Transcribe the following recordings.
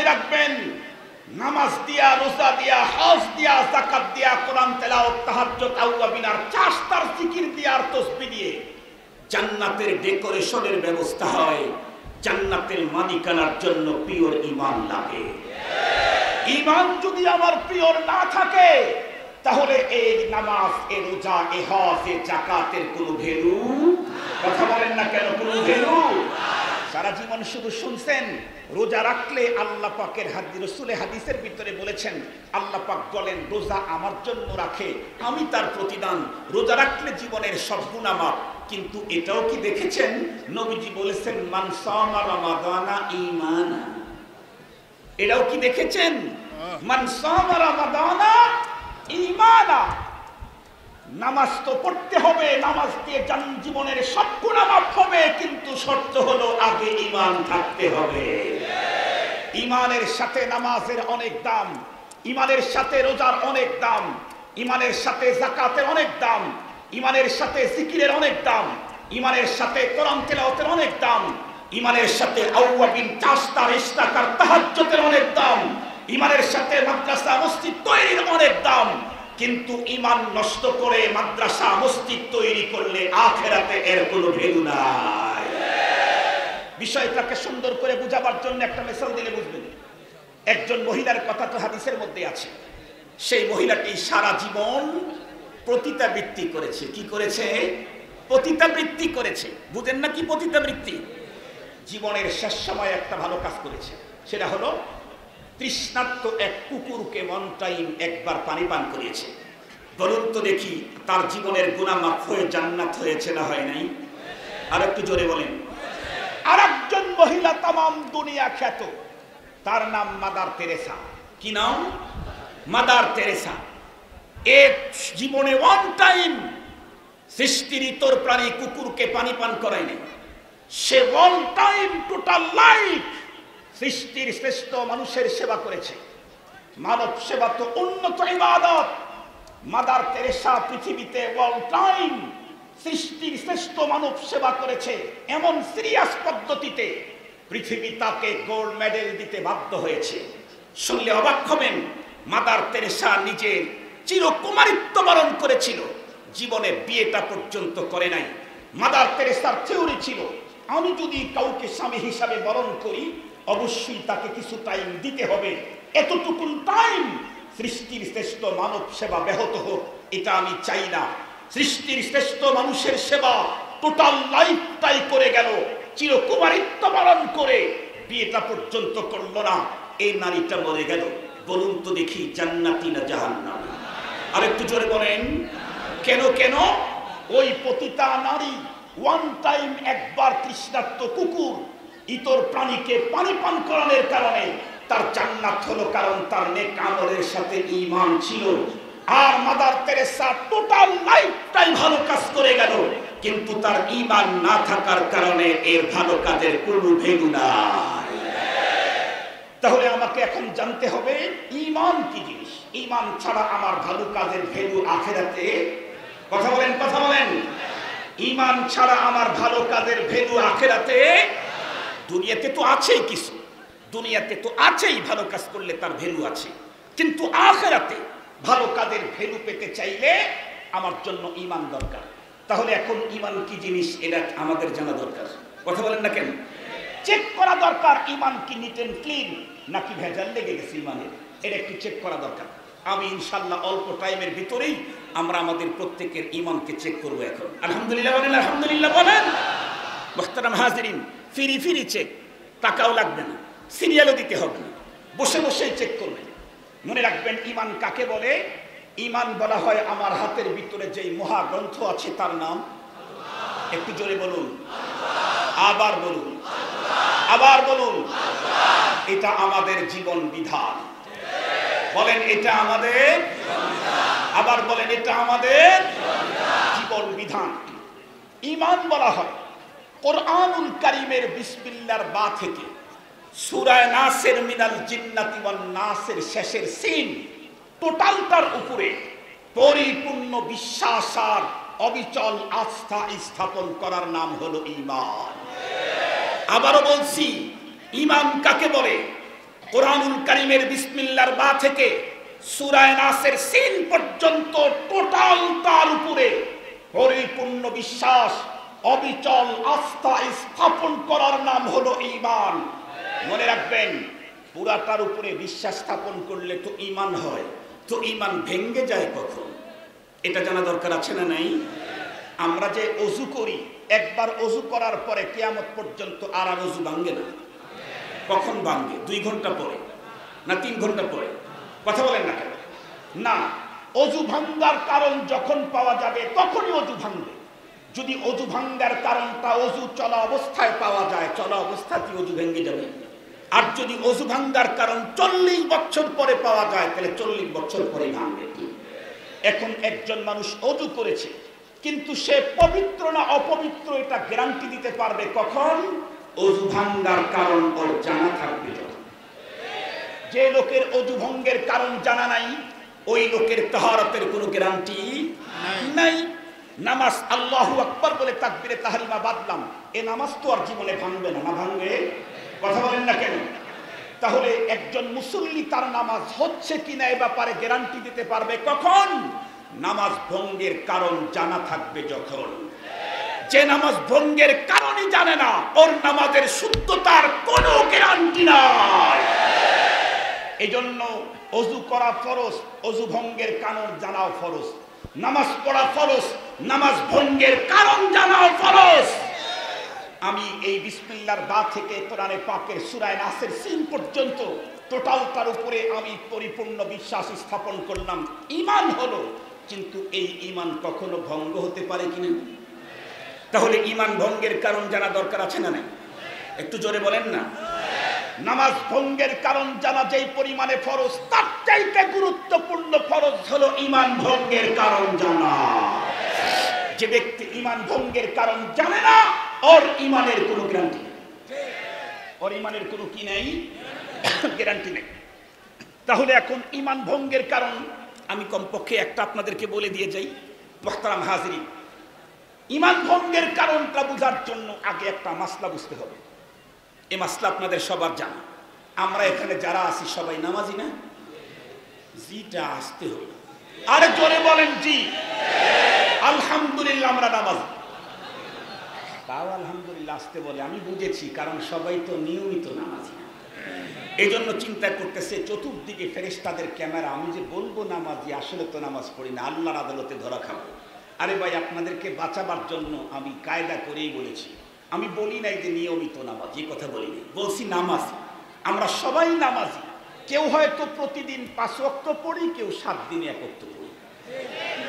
রাখবেন, নামাজ দিয়া, রোজা দিয়া, হজ দিয়া, যাকাত দিয়া, কোরআন তেলাওয়াত, তাহাজ্জুদ, আওয়াবিন আর চারটার জিকির দিয়া আর তাসবিহ দিয়ে জান্নাতের ডেকোরেশনের ব্যবস্থা হয়। জান্নাতের মালিকানার জন্য পিওর ঈমান লাগে। ঈমান যদি আমার পিওর না থাকে তাহলে এই নামাজ, এই রোজা, এই হজ, এই যাকাতের কোনো ভ্যালু, কথা বলেন না কেন, কোনো ভ্যালু। সারা জীবন শুধু শুনছেন রোজা রাখলে আল্লাহ পাকের রাসূলের হাদিসের ভিতরে বলেছেন, আল্লাহ পাক বলেন রোজা আমার জন্য রাখে, আমি তার প্রতিদান। রোজা রাখলে জীবনের সব গুনাহ মাফ। কিন্তু এটাও কি দেখেছেন নবীজি বলেছেন মান সামা রমাদানা ঈমানা, এটাও কি দেখেছেন মান সামা রমাদানা ঈমানা। নামাজ তো পড়তে হবে, নামাজ দিয়ে জীবনের সব গুনাহ মাফ হবে, কিন্তু শর্ত হলো আগে ঈমান থাকতে হবে। ঈমানের সাথে নামাজের অনেক দাম, ঈমানের সাথে রোজার অনেক দাম, ঈমানের সাথে যাকাতের অনেক দাম, ঈমানের সাথে জিকিরের অনেক দাম, ঈমানের সাথে কোরআন তেলাওয়াতের অনেক দাম, ঈমানের সাথে আওয়াবিন, চাশতার, ইস্তাকার, তাহাজ্জুদের অনেক দাম, ঈমানের সাথে মাদ্রাসা মসজিদ তৈরির অনেক দাম। কিন্তু ঈমান নষ্ট করে মাদ্রাসা মসজিদ তৈরি করলে আখিরাতে এর কোনো ভ্যালু নাই। বিষয়টাকে সুন্দর করে বুঝাবার জন্য একটা মিসাল দিলে বুঝবেন। একজন মহিলার কথা তো হাদিসের মধ্যে আছে। সেই মহিলাটি সারা জীবন পতিতাবৃত্তি করেছে। কি করেছে? পতিতাবৃত্তি করেছে। বুঝেন না কি পতিতাবৃত্তি? জীবনের শেষ সময় একটা ভালো কাজ করেছে, সেটা হলো তৃষ্ণার্ত এক কুকুরকে ওয়ান টাইম একবার পানি পান করিয়েছে। বলুন তো দেখি তার জীবনের গুনাহ মাফ হয়ে জান্নাত হয়েছে না হয় নাই? আর একটু জোরে বলেন। আর একজন মহিলা তামাম দুনিয়া খ্যাত, তার নাম মাদার তেরেসা। কি নাম? Mother Teresa. এক জীবনে ওয়ান টাইম সৃষ্টির ইতর প্রাণী কুকুরকে পানি পান করায়নি। সে ওয়ান টাইম টোটাল লাইফ সৃষ্টির শ্রেষ্ঠ মানুষের সেবা করেছে। মানব সেবা তো উন্নত ইবাদত। মাদার তেরেসা পৃথিবীতে ওয়ান টাইম সৃষ্টির শ্রেষ্ঠ মানব সেবা করেছে। এমন সিরিয়াস পদ্ধতিতে পৃথিবী তাকে গোল্ড মেডেল দিতে বাধ্য হয়েছে। শুনলে অবাক হবেন, মাদার তেরেসা নিজে চিরকুমারিত্ব বরণ করেছিল, জীবনে বিয়েটা পর্যন্ত করে নাই। মাদার তেরেসার থিওরি ছিল, আমি যদি কাউকে স্বামী হিসাবে বরণ করি অবশ্যই তাকে কিছু টাইম দিতে হবে। এতটুকু টাইম সৃষ্টির শ্রেষ্ঠ মানব সেবা ব্যাহত হোক, এটা আমি চাই না। সৃষ্টির শ্রেষ্ঠ মানুষের সেবা টোটাল লাইফটাই করে গেল, চিরকুমারিত্ব বরণ করে বিয়েটা পর্যন্ত করলো না। এই নারীটা মরে গেল। বলুন তো দেখি জান্নাতি না জাহান্নামী? আর একটু জোরে বলেন। কেন কেন? ওই পতিতা নারী ওয়ান টাইম একবার তৃষ্ণার্ত কুকুর ইতর প্রাণীকে পানি পান করানোর কারণে তার জান্নাত হলো, কারণ তার নেক আমলের সাথে ঈমান ছিল। আর মাদার তেরেসা টোটাল লাইফটাই ভালো কাজ করে গেল, কিন্তু তার ঈমান না থাকার কারণে এর ভালো কাজের কোনো ভ্যালু নাই। তাহলে আমাকে এখন জানতে হবে ঈমান কি জিনিস। ঈমান ছাড়া আমার ভালো কাজের ভ্যালু আখিরাতে, কথা বলেন, কথা বলেন। ঈমান ছাড়া আমার ভালো কাজের ভ্যালু আখিরাতে, দুনিয়াতে তো আছেই কিছু, দুনিয়াতে তো আছেই ভালো কাজ করলে তার ভ্যালু আছে, কিন্তু আখিরাতে ভালো কাজের ভ্যালু পেতে চাইলে আমার জন্য ঈমান দরকার। তাহলে এখন ঈমান কি জিনিস এটা আমাদের জানা দরকার, কথা বলেন না কেন? চেক করা দরকার ঈমান কি নিট এন্ড ক্লিন নাকি ভেজাল লেগে গেছে ঈমানের, এটা একটু চেক করা দরকার। আমি ইনশাআল্লাহ অল্প টাইমের ভিতরেই আমরা আমাদের প্রত্যেকের ঈমানকে চেক করব। এখন আলহামদুলিল্লাহ বলেন, আলহামদুলিল্লাহ বলেন। মুহতারাম হাজিরিন, ফ্রি ফ্রি চেক, টাকাও লাগবে না, সিরিয়ালও দিতে হবে না, বসে বসেই চেক করবেন। মনে রাখবেন ঈমান কাকে বলে? ঈমান বলা হয় আমার হাতের ভিতরে যেই মহাগ্রন্থ আছে তার নাম, একটু জোরে বলুন, আবার বলুন, আবার বলুন। এটা আমাদের জীবন বিধান। বলেন এটা আমাদের, আবার বলেন এটা আমাদের জীবন বিধান। ঈমান বলা হয় কোরআনুল কারীমের বিসমিল্লাহর বা থেকে সূরা নাসের মিনাল জিন্নাতি ওয়ান নাসের শেষের সিন টোটালটার উপরে পরিপূর্ণ বিশ্বাস আর অবিচল আস্থা স্থাপন করার নাম হলো ঈমান। আবারও বলছি, ঈমান কাকে বলে? কোরআনুল কারীমের বিসমিল্লাহর বা থেকে সূরা নাসের সিন পর্যন্ত টোটাল তার উপরে পরিপূর্ণ বিশ্বাস, অবিচল আস্থা স্থাপন করার নাম হলো ঈমান। মনে রাখবেন, পুরাটার উপরে বিশ্বাস স্থাপন করলে তো ঈমান হয়, তো ঈমান ভেঙে যায় কখন, এটা জানা দরকার আছে না নাই? আমরা যে ওযু করি, একবার ওযু করার পরে কিয়ামত পর্যন্ত আর ওযু ভাঙে না। কখন ভাঙবে? 2 ঘন্টা পরে না 3 ঘন্টা পরে? কথা বলেন না কেন? না, ওযু ভাঙার কারণ যখন পাওয়া যাবে তখনই ওযু ভাঙবে। যদি ওযু ভাঙার কারণটা ওযু চলা অবস্থায় পাওয়া যায়, চলা অবস্থাতেই ওযু ভেঙে যাবে। আর যদি ওযু ভাঙার কারণ 40 বছর পরে পাওয়া যায়, তাহলে 40 বছর পরে ভাঙবে। এখন একজন মানুষ ওযু করেছে, কিন্তু সে পবিত্র না অপবিত্র এটা গ্যারান্টি দিতে পারবে কখন? ওযু ভাঙার কারণ ওর জানা থাকবে যখন। যে লোকের ওযু ভঙ্গের কারণ জানা নাই, ওই লোকের তাহারাতের কোনো গ্যারান্টি নাই। নামাজ আল্লাহু আকবার বলে তাকবীরে তাহরিমা বাদলাম, এই নামাজ তো আর জীবনে ভাঙবে না। না ভাঙবে? কথা বলেন না কেন? তাহলে একজন মুসল্লি তার নামাজ হচ্ছে কিনা এ ব্যাপারে গ্যারান্টি দিতে পারবে কখন? নামাজ ভঙ্গের কারণ জানা থাকবে যখন। যে নামাজ ভঙ্গের কারণই জানে না, ওর নামাজের শুদ্ধতার কোনো গ্যারান্টি নাই। এজন্য ওযু করা ফরজ, ওযু ভঙ্গের কারণ জানাও ফরজ। নামাজ পড়া ফরজ, নামাজ ভঙ্গের কারণ জানাও ফরজ। আমি এই বিসমিল্লাহর বা থেকে কোরআনে পাকের সূরা নাসের সিন পর্যন্ত টোটালটার উপরে আমি পরিপূর্ণ বিশ্বাস স্থাপন করলাম, ঈমান হলো। কিন্তু এই ঈমান কখনো ভঙ্গ হতে পারে কিনা? তাহলে ঈমান ভঙ্গের কারণ জানা দরকার আছে না নাই? একটু জোরে বলেন না। নামাজ ভঙ্গের কারণ জানা যেই পরিমাণে ফরজ, তার চাইতে গুরুত্বপূর্ণ ফরজ হলো ঈমান ভঙ্গের কারণ জানা। যে ব্যক্তি ঈমান ভঙ্গের কারণ জানে না, ওর ঈমানের কোনো গ্যারান্টি নেই। ওর ঈমানের কোনো কি নেই? গ্যারান্টি নেই। তাহলে এখন ঈমান ভঙ্গের কারণ আমি কমপক্ষে একটা আপনাদেরকে বলে দিয়ে যাই। মুহতারাম হাজিরিন, ঈমান ভঙ্গের কারণটা বোঝার জন্য আগে একটা মাসলা বুঝতে হবে। এই মাসলা আপনাদের সবার জানা। আমরা এখানে যারা আছি সবাই নামাজি না? জিটা আসতে হবে। আরে জোরে বলেন জি। আলহামদুলিল্লাহ আমরা নামাজি। তাও আলহামদুলিল্লাহ আসতে বলে আমি বুঝেছি, কারণ সবাই তো নিয়মিত নামাজি না। এই জন্য চিন্তা করতেছে চতুর্দিকে ফেরেশতাদের ক্যামেরা, আমি যে বলবো নামাজি, আসলে তো নামাজ পড়ি না, আল্লাহর আদালতে ধরা খাবো। আরে ভাই, আপনাদেরকে বাঁচাবার জন্য আমি কায়দা করেই বলেছি। আমি বলি নাই যে নিয়মিত নামাজ, এই কথা বলিনি, বলছি নামাজি। আমরা সবাই নামাজি। কেউ হয়তো প্রতিদিন 5 ওয়াক্ত পড়ি, কেউ 7 দিনে 1 ওয়াক্ত পড়ি।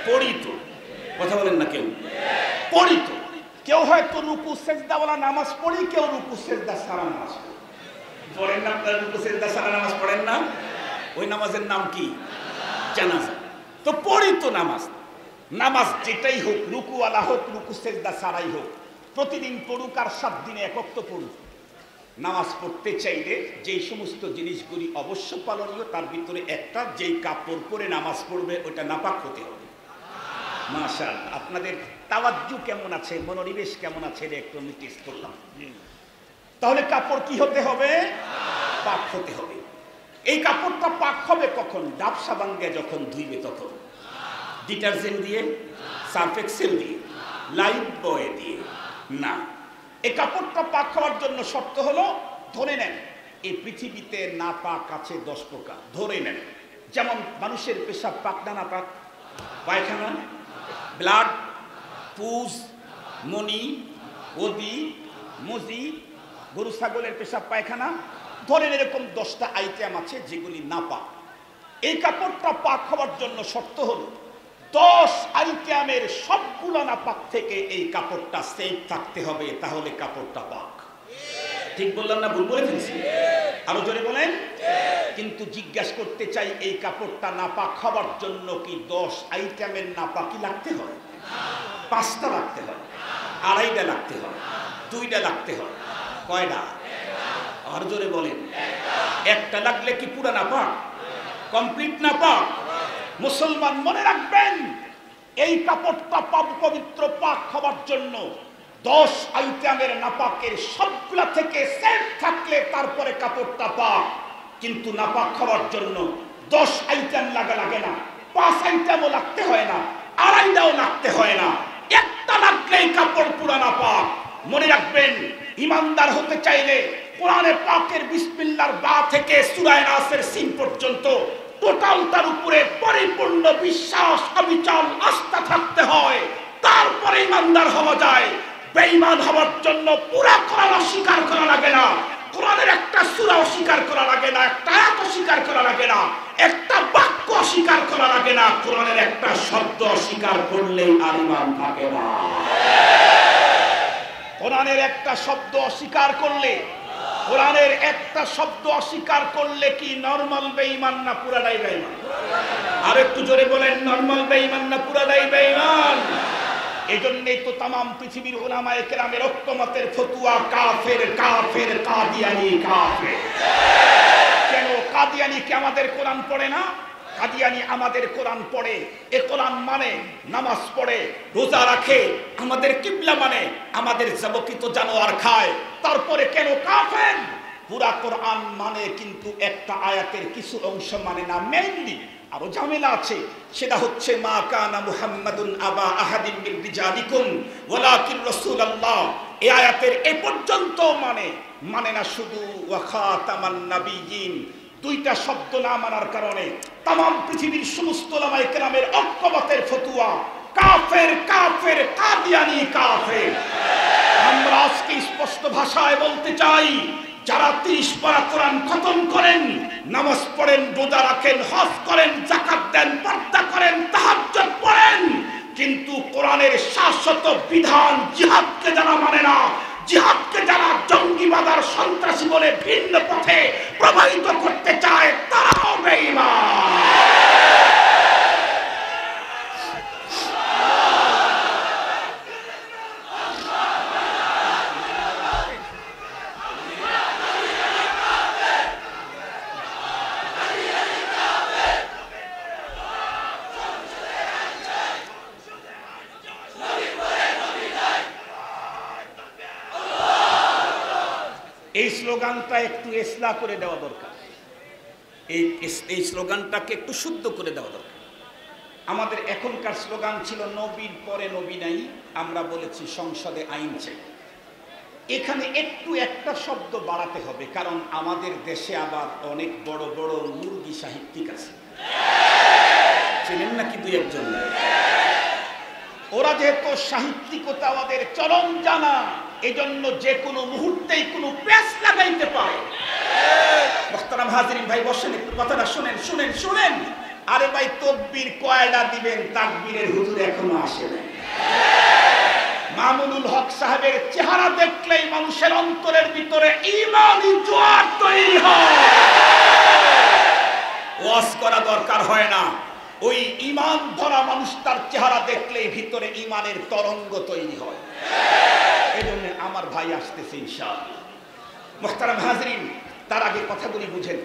পড়ি তো, কথা বলেন না? কেউ পড়ি তো। কেউ হয়তো রুকু সেজদাওয়ালা নামাজ পড়ি, কেউ রুকু সেজদা ছাড়া নামাজ পড়ি। পড়েন না? আপনারা রুকু সেজদা ছাড়া নামাজ পড়েন না? ওই নামাজের নাম কি? জানাজা। তো পড়ি তো নামাজ। নামাজ যেটাই হোক, রুকুওয়ালা হোক, রুকু সেজদা ছাড়াই হোক, প্রতিদিন পড়ুক আর 7 দিনে 1 ওয়াক্ত পড়ুক। নামাজ পড়তে চাইলে যেই সমস্ত জিনিসগুলি অবশ্য পালনীয়, তার ভিতরে একটা, যেই কাপড় পরে নামাজ পড়বে ওটা নাপাক হতে হবে। মাশাআল্লাহ, আপনাদের তাওয়াজ্জু কেমন আছে, মনোনিবেশ কেমন আছে, এটা একটু আমি টেস্ট করলাম। তাহলে কাপড় কি হতে হবে? পাক হতে হবে। এই কাপড়টা পাক হবে কখন? ডাব সাবান দিয়ে যখন ধুইবে তখন। ডিটারজেন্ট দিয়ে, সার্ফ এক্সেল দিয়ে, লাইফ বয় দিয়ে না। এই কাপড়টা পাক হওয়ার জন্য শর্ত হলো, ধরে নেন এই পৃথিবীতে নাপাক আছে 10 প্রকার। ধরে নেন, যেমন মানুষের পেশাব পাক না নাপাক? পায়খানা, ব্লাড, পুজ, মনি, ওদি, মুজি, গরু ছাগলের পেশাব পায়খানা, ধরেন এরকম 10টা আইটেম আছে যেগুলি নাপাক। এই কাপড়টা পাক হওয়ার জন্য শর্ত হলো 10 আইটেমের সবগুলো নাপাক থেকে এই কাপড়টা সেফ থাকতে হবে, তাহলে কাপড়টা পাক। ঠিক বললাম না ভুল বলে ফেলছি? আরো জোরে বলেন। কিন্তু জিজ্ঞাসা করতে চাই, এই কাপড়টা নাপাক হওয়ার জন্য কি 10 আইটেমের নাপাকি লাগতে হয়? 5টা লাগতে হয়, 2.5টা লাগতে হয়, 2টা লাগতে হয়। কয়টা? আর জোরে বলেন। একটা লাগলে কি পুরা নাপাক? কমপ্লিট নাপাক? মুসলমান মনে রাখবেন, এই কাপড়টা পবিত্র পাক হওয়ার জন্য 10 আইটেমের নাপাকের সবগুলা থেকে সেফ থাকলে তারপরে কাপড়টা পাক। কিন্তু নাপাক খাওয়ার জন্য 10 আইটেম লাগে না, 5 আইটেমও লাগতে হয় না, আড়াইটাও লাগতে হয় না, একটা লাগলেই কাপড় পুরা নাপাক। মনে রাখবেন, ইমানদার হতে চাইলে কোরআনে পাকের বিসমিল্লাহর বা থেকে সূরা নাসের সিন পর্যন্ত টোটালটার উপরে পরিপূর্ণ বিশ্বাস, অবিচল আস্থা থাকতে হয়, তারপরে ইমানদার হওয়া যায়। বেঈমান হওয়ার জন্য পুরা কোরআন অস্বীকার করা লাগে না, কোরআনের একটা সূরা অস্বীকার করা লাগে না, একটা আয়াত অস্বীকার করা লাগে না, একটা বাক্য অস্বীকার করা লাগে না, কোরআনের একটা শব্দ অস্বীকার করলেই আর ঈমান থাকে না। কোরআনের একটা শব্দ অস্বীকার করলে, কোরআনের একটা শব্দ অস্বীকার করলে কি নরমাল বেঈমান না পুরাটাই বেঈমান? আর একটু জোরে বলেন, নরমাল বেঈমান না পুরাটাই বেঈমান? এজন্যই তো তামাম পৃথিবীর উলামায়ে কেরামের ঐক্যমতের ফতোয়া কাফের কাফের কাদিয়ানি কাফের। কেন কাদিয়ানি কি আমাদের কোরআন পড়ে না? কাদিয়ানি আমাদের কোরআন পড়ে, এ কোরআন মানে, নামাজ পড়ে, রোজা রাখে, আমাদের কিবলা মানে, আমাদের যাবতীয় জানোয়ার খায়, তারপরে কেন কাফের? পুরা কোরআন মানে কিন্তু একটা আয়াতের কিছু অংশ মানে না। মেইনলি আরো ঝামেলা আছে, সেটা হচ্ছে মা কানা মুহাম্মাদুন আবা আহাদিন মিন রিজালিকুম ওয়ালাকিন রাসূলুল্লাহ। এই আয়াতের এ পর্যন্ত মানে না শুধু ওয়া খাতামান নাবিয়িন। দুইটা শব্দ না মানার কারণে তামাম পৃথিবীর সমস্ত উলামায়ে কেরামের ঐক্যমতের ফতোয়া কাফের কাফের কাদিয়ানি কাফের। আমরা আজকে স্পষ্ট ভাষায় বলতে চাই, যারা 30 পারা কোরআন খতম করেন, নামাজ পড়েন, রোজা রাখেন, হজ করেন, যাকাত দেন, পর্দা করেন, তাহাজ্জুদ পড়েন, কিন্তু কোরআনের শাশ্বত বিধান জিহাদকে যারা মানে না, জিহাদকে যারা জঙ্গিবাদ আর সন্ত্রাসী বলে ভিন্ন পথে প্রবাহিত করতে চায়, তারাও বেঈমান। এই স্লোগানটা একটু ইসলাহ করে দেওয়া দরকার, এই স্লোগানটাকে একটু শুদ্ধ করে দেওয়া দরকার। আমাদের এখনকার স্লোগান ছিল নবীর পরে নবী নাই, আমরা বলেছি সংসদে আইন চাই। এখানে একটু একটা শব্দ বাড়াতে হবে, কারণ আমাদের দেশে আবার অনেক বড় বড় মুরগি সাহিত্যিক আছে, চেনেন নাকি দুই একজন? ওরা যেহেতু সাহিত্যিকতা আমাদের চরম জানা, এজন্য যে কোনো মুহূর্তেই কোনো পেশ লাগাইতে পারে। মোহতারাম হাজিরিন ভাই বসেন, একটু কথাটা শুনেন শুনেন শুনেন। আরে ভাই, তকবীর কয়টা দিবেন? তাকবীরের হুজুর এখনো আসে নাই। মামুনুল হক সাহেবের চেহারা দেখলেই মানুষের অন্তরের ভিতরে ঈমানি জোয়ার তৈরি হয়। ওয়াজ করা দরকার হয় না, ওই ঈমান ধরা মানুষ তার চেহারা দেখলেই ভিতরে ঈমানের তরঙ্গ তৈরি হয়। এজন্য আমার ভাই আসতেছে ইনশাআল্লাহ। মুহতারাম হাজিরিন, তার আগে কথাগুলি বুঝেন।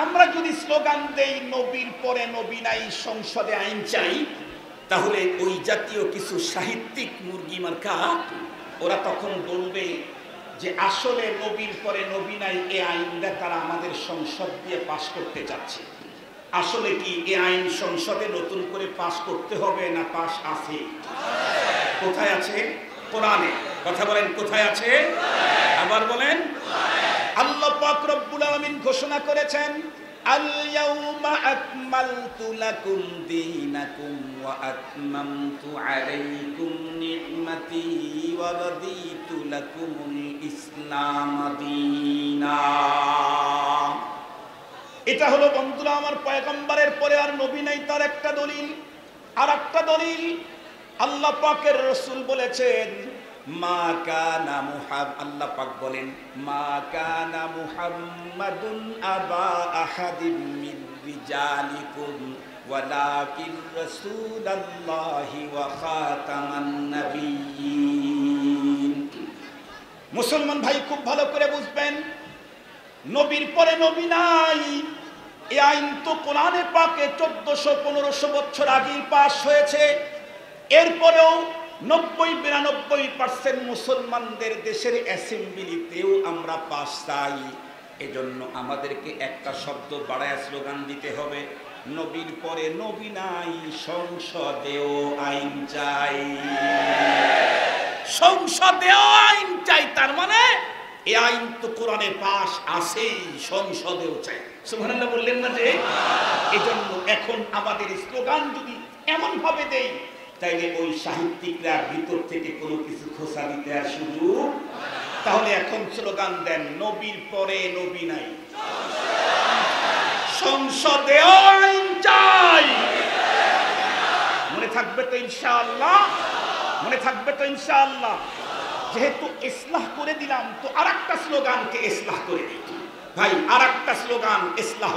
আমরা যদি স্লোগান দেই নবীর পরে নবী নাই, সংসদে আইন চাই, তাহলে ওই জাতীয় কিছু সাহিত্যিক মুরগি মার্কা ওরা তখন বলবে যে আসলে নবীর পরে নবী নাই এই আইনটা তারা আমাদের সংসদ দিয়ে পাশ করতে যাচ্ছে। আসলে কি এই আইন সংসদে নতুন করে পাশ করতে হবে না পাশ আছে? কোথায় আছে? কোরআনে। কথা বলেন, কোথায় আছে? আবার বলেন। আল্লাহ পাক রব্বুল আলামিন ঘোষণা করেছেন, আল ইয়াউমা আকমালতু লাকুম দীনাকুম ওয়া আতমামতু আলাইকুম নি'মাতি ওয়া রাদিতু লাকুমুল ইসলাম দীনা। এটা হলো বন্ধুরা আমার পয়গম্বরের পরে আর নবী নাই, তার একটা দলিল। আর একটা দলিল, আল্লাহ পাকের রাসূল বলেছেন মা কানা আল্লাহ পাক বলেন মা কানা মুহাম্মাদুন আবা আহাদিম মিন রিজালিকুম ওয়ালাকিন রাসূলুল্লাহি ওয়া খাতামান নাবিয়্যিন। মুসলমান ভাই খুব ভালো করে বুঝবেন, নবীর পরে নবী নাই এই আইন তো কোরআনে পাকে 1400-1500 বছর আগেই পাস হয়েছে। এরপরেও 90-92% মুসলমানদের দেশের অ্যাসেম্বলিতেও আমরা পাস চাই। এজন্য আমাদেরকে একটা শব্দ বাড়ায় স্লোগান দিতে হবে, নবীর পরে নবী নাই, সংসদেও আইন চাই। সংসদেও আইন চাই, তার মানে এই আইন তো কোরআনে পাশ আছেই, সংসদেও চাই। সুবহানাল্লাহ বললেন না যে? এজন্য এখন আমাদের স্লোগান যদি এমন ভাবে দেই, তাইলে ওই সাহিত্যিকরা ভিতর থেকে কোনো কিছু খোঁচা দিতে আর সুযোগ। তাহলে এখন স্লোগান দেন, নবীর পরে নবী নাই, সংসদেও আইন চাই। মনে থাকবে তো ইনশাআল্লাহ? মনে থাকবে তো ইনশাআল্লাহ? যেহেতু ইসলাহ করে দিলাম, তো আরেকটা স্লোগানকে ইসলাহ করে দিই ভাই, আরেকটা স্লোগান ইসলাহ।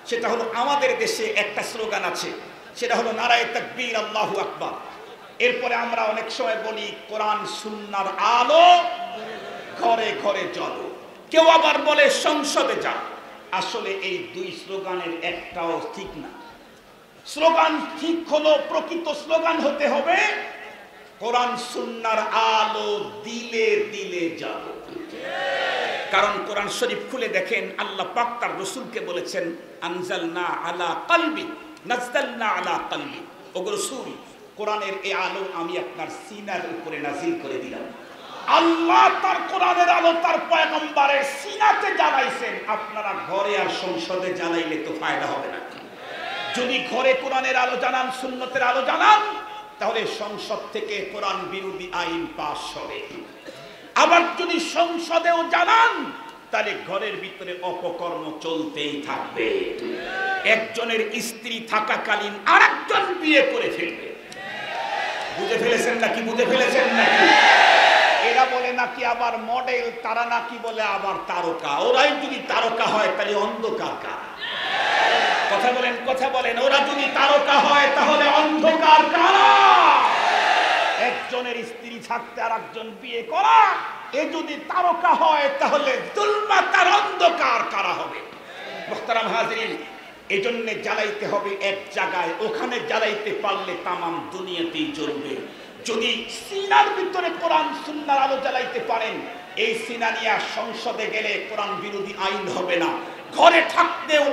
সেটা হলো আমাদের দেশে একটা স্লোগান আছে, সেটা হলো নারায়ে তাকবীর, আল্লাহু আকবার। এরপরে আমরা অনেক সময় বলি কোরআন সুন্নাহর আলো ঘরে ঘরে জ্বলো, কেউ আবার বলে সংসদে যাও। আসলে এই দুই স্লোগানের একটাও ঠিক না। স্লোগান ঠিক হলো, প্রকৃত স্লোগান হতে হবে কোরআন সুন্নাহর আলো দিলে দিলে জ্বলো। কারণ কোরআন শরীফ খুলে দেখেন, আল্লাহ পাক তার রাসূলকে বলেছেন, আনজালনা আলা কলবি, নাযালনা আলা কলবি। ওগো রাসূল, কোরআনের এই আলো আমি আপনার সিনার উপরে নাজিল করে দিলাম। আল্লাহ তার কোরআনের আলো তার পয়গম্বরের সিনাতে জ্বালাইছেন। আপনারা ঘরে আর সংসদে জ্বালাইলে তো ফায়দা হবে না। যদি ঘরে কোরআনের আলো জানান, সুন্নতের আলো জানান, তাহলে সংসদ থেকে কোরআন বিরোধী আইন পাস হবে। আবার যদি সংসদেও জানান, তাহলে ঘরের ভিতরে অপকর্ম চলতেই থাকবে। একজনের স্ত্রী থাকাকালীন আরেকজন বিয়ে করে ফেলবে। বুঝে ফেলেছেন নাকি? বুঝে ফেলেছেন নাকি? এরা বলে নাকি আবার মডেল, তারা নাকি বলে আবার তারকা। ওরাই যদি তারকা হয় তাহলে অন্ধকার কারা? কথা বলেন, কথা বলেন। ওরা যদি তারকা হয় তাহলে অন্ধকার কারা? একজনের স্ত্রী থাকতে আর একজন বিয়ে করা, এ যদি তারকা হয় তাহলে জুলমাতার অন্ধকার কারা হবে? মুহতারাম হাজিরিন, এজন্য জ্বালাইতে হবে এক জায়গায়। ওখানে জ্বালাইতে পারলে তামাম দুনিয়াতেই জ্বলবে। যদি সিনার ভিতরে কোরআন সুন্নাহর আলো জ্বালাইতে পারেন, এই সিনা নিয়ে সংসদে গেলে কোরআন বিরোধী আইন হবে না। ঘরে থাকতেও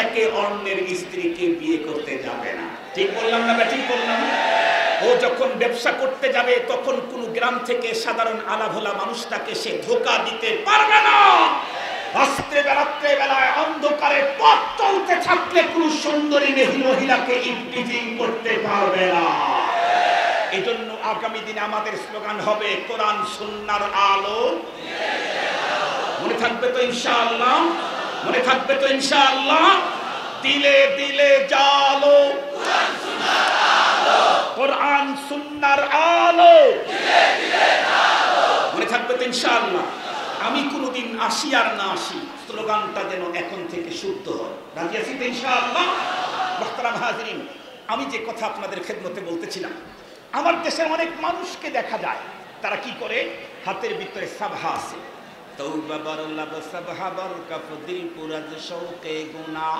একে অন্যের স্ত্রীকে বিয়ে করতে যাবে না। ঠিক বললাম না? ঠিক বললাম। ও যখন ব্যবসা করতে যাবে, তখন কোন গ্রাম থেকে সাধারণ আলাভোলা মানুষটাকে সে ধোঁকা দিতে পারবে না। রাত্রে বেলায় অন্ধকারে পথ চলতে থাকলে কোন সুন্দরী মহিলাকে ইফটিজিং করতে পারবে না। এই জন্য আগামী দিনে আমাদের স্লোগান হবে কোরআন সুন্নাহর আলো। মনে থাকবে তো ইনশাআল্লাহ? মনে থাকবে তো ইনশাআল্লাহ? দিলে দিলে জ্বালো কোরআন সুন্নাহর আলো। মনে থাকবে তো ইনশাআল্লাহ? আমি কোনোদিন আসি আর না আসি, স্লোগানটা যেন এখন থেকে শুদ্ধ হয়। রাজি আছি তো ইনশাআল্লাহ? মুহতারাম হাজিরিন, আমি যে কথা আপনাদের খেদমতে বলতেছিলাম, আমার দেশের অনেক মানুষকে দেখা যায়, তারা কি করে, হাতের ভিতরে সাবহা আছে, তওবা বরলাব সাবহা বরকাফ দিল পুরাজ শৌকে গুনাহ,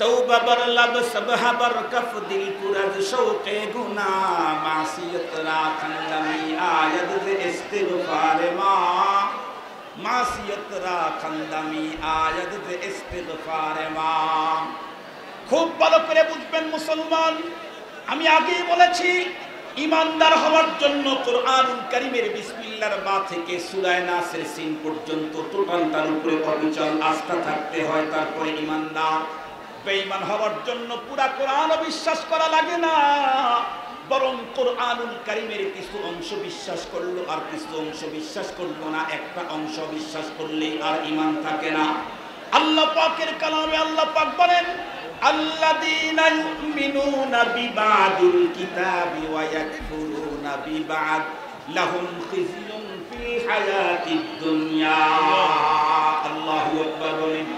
তওবা বরলাব সাবহা বরকাফ দিল পুরাজ শৌকে গুনাহ, মাসিয়ত রাখন দমি আয়াদ ইস্তিগফার মা, মাসিয়ত রাখন দমি আয়াদ ইস্তিগফার মা। খুব ভালো করে বুঝবেন মুসলমান, আমি আগেই বলেছি, ইমানদার হওয়ার জন্য কোরআনুল কারীমের বিসমিল্লাহর বা থেকে সূরা নাসের সিন পর্যন্ত টোটাল তার উপরে অবিচল আস্থা থাকতে হয়, তারপরে ইমানদার। বেঈমান হওয়ার জন্য পুরা কোরআন বিশ্বাস করা লাগে না, বরং কোরআনুল কারীমের কিছু অংশ বিশ্বাস করলো আর কিছু অংশ বিশ্বাস করলো না। একটা অংশ বিশ্বাস করলেই আর ঈমান থাকে না। আল্লাহ পাকের কালামে আল্লাহ পাক বলেন, আল্লাযীনা ইউমিনুনা বিবাদিল কিতাবি ওয়া ইয়াকফুরুনা বিবাদ লাহুম খিজয়ুন ফিল হায়াতিদ দুনিয়া। আল্লাহু আকবার বলেন।